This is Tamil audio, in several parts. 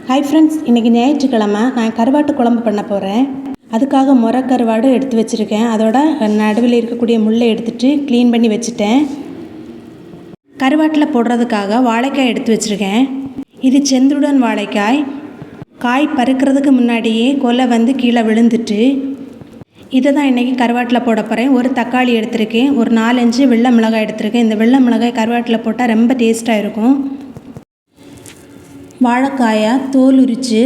ஹாய் ஃப்ரெண்ட்ஸ், இன்றைக்கி ஞாயிற்றுக்கிழமை. நான் கருவாட்டு குழம்பு பண்ண போகிறேன். அதுக்காக முறை கருவாடு எடுத்து வச்சுருக்கேன். அதோட நடுவில் இருக்கக்கூடிய முள்ளை எடுத்துகிட்டு க்ளீன் பண்ணி வச்சுட்டேன். கருவாட்டில் போடுறதுக்காக வாழைக்காய் எடுத்து வச்சுருக்கேன். இது செந்துடன் வாழைக்காய். காய் பறிக்கிறதுக்கு முன்னாடியே கொலை கீழே விழுந்துட்டு இதை தான் இன்றைக்கி கருவாட்டில் போட போகிறேன். ஒரு தக்காளி எடுத்திருக்கேன், ஒரு 4-5 வெள்ளை மிளகாய் எடுத்திருக்கேன். இந்த வெள்ளை மிளகாய் கருவாட்டில் போட்டால் ரொம்ப டேஸ்ட்டாக இருக்கும். வாழைக்காயை தோல் உரித்து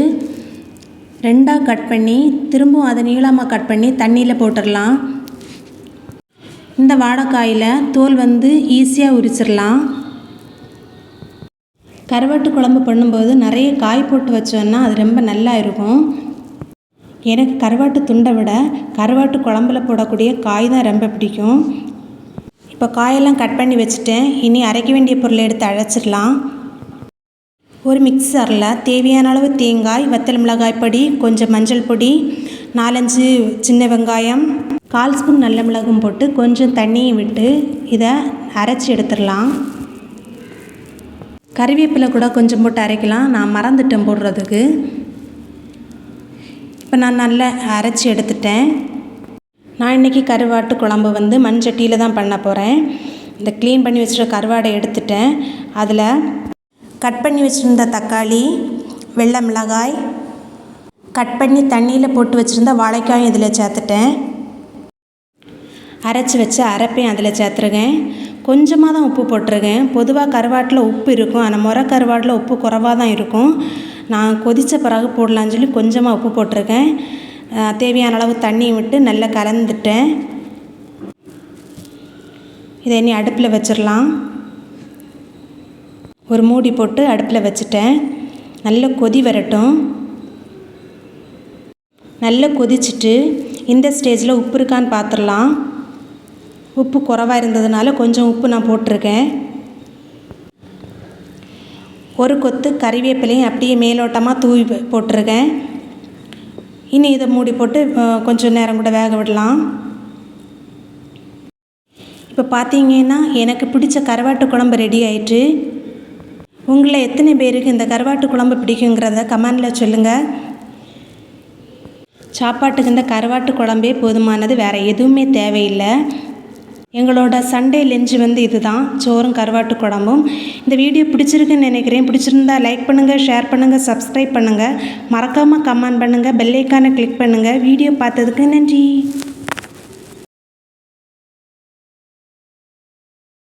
2ஆக கட் பண்ணி திரும்பவும் அதை நீளமாக கட் பண்ணி தண்ணியில் போட்டுடலாம். இந்த வாழைக்காயில் தோல் ஈஸியாக உரிச்சிடலாம். கருவாட்டு குழம்பு பண்ணும்போது நிறைய காய் போட்டு வச்சோன்னா அது ரொம்ப நல்லா இருக்கும். எனக்கு கருவாட்டு துண்டை விட கருவாட்டு குழம்புல போடக்கூடிய காய் தான் ரொம்ப பிடிக்கும். இப்போ காயெல்லாம் கட் பண்ணி வச்சுட்டேன். இனி அரைக்க வேண்டிய பொருளை எடுத்து அரைச்சிடலாம். ஒரு மிக்சரில் தேவையான அளவு தேங்காய், வத்தல் மிளகாய் பொடி, கொஞ்சம் மஞ்சள் பொடி, 4-5 சின்ன வெங்காயம், 1/4 ஸ்பூன் நல்ல மிளகும் போட்டு கொஞ்சம் தண்ணியை விட்டு இதை அரைச்சி எடுத்துடலாம். கறிவேப்பிலை கூட கொஞ்சம் போட்டு அரைக்கலாம். நான் மறந்துட்டேன் போடுறதுக்கு. இப்போ நான் நல்லா அரைச்சி எடுத்துட்டேன். நான் இன்றைக்கி கருவாட்டு குழம்பு மண்சட்டியில் தான் பண்ண போகிறேன். இந்த க்ளீன் பண்ணி வச்சுட்ட கருவாடை எடுத்துட்டேன். அதில் கட் பண்ணி வச்சுருந்த தக்காளி, வெள்ளை மிளகாய், கட் பண்ணி தண்ணியில் போட்டு வச்சுருந்த வாழைக்காயும் இதில் சேர்த்துட்டேன். அரைச்சி வச்சு அரைப்பையும் அதில் சேர்த்துருக்கேன். கொஞ்சமாக தான் உப்பு போட்டிருக்கேன். பொதுவாக கருவாட்டில் உப்பு இருக்கும், ஆனால் முறை கருவாட்டில் உப்பு குறைவாக தான் இருக்கும். நான் கொதித்த பிறகு போடலான்னு சொல்லி கொஞ்சமாக உப்பு போட்டிருக்கேன். தேவையான அளவு தண்ணியை விட்டு நல்லா கலந்துட்டேன். இதை இனி அடுப்பில் வச்சிடலாம். ஒரு மூடி போட்டு அடுப்பில் வச்சுட்டேன். நல்ல கொதி வரட்டும். நல்லா கொதிச்சுட்டு இந்த ஸ்டேஜில் உப்பு இருக்கான்னு பார்த்துடலாம். உப்பு குறைவாக இருந்ததுனால கொஞ்சம் உப்பு நான் போட்டிருக்கேன். ஒரு கொத்து கறிவேப்பிலையும் அப்படியே மேலோட்டமாக தூவி போட்டிருக்கேன். இனி இதை மூடி போட்டு கொஞ்சம் நேரம் கூட வேக விடலாம். இப்போ பார்த்தீங்கன்னா எனக்கு பிடிச்ச கருவாட்டு குழம்பு ரெடி ஆயிட்டு. உங்களில் எத்தனை பேருக்கு இந்த கருவாட்டு குழம்பு பிடிக்குங்கிறத கமெண்டில் சொல்லுங்கள். சாப்பாட்டுக்கு இந்த கருவாட்டு குழம்பே போதுமானது, வேறு எதுவுமே தேவையில்லை. எங்களோட சண்டே லஞ்ச் இதுதான், சோறும் கருவாட்டு குழம்பும். இந்த வீடியோ பிடிச்சிருக்குன்னு நினைக்கிறேன். பிடிச்சிருந்தா லைக் பண்ணுங்கள், ஷேர் பண்ணுங்கள், சப்ஸ்கிரைப் பண்ணுங்கள். மறக்காமல் கமெண்ட் பண்ணுங்கள், பெல் ஐக்கானை கிளிக் பண்ணுங்கள். வீடியோ பார்த்ததுக்கு நன்றி.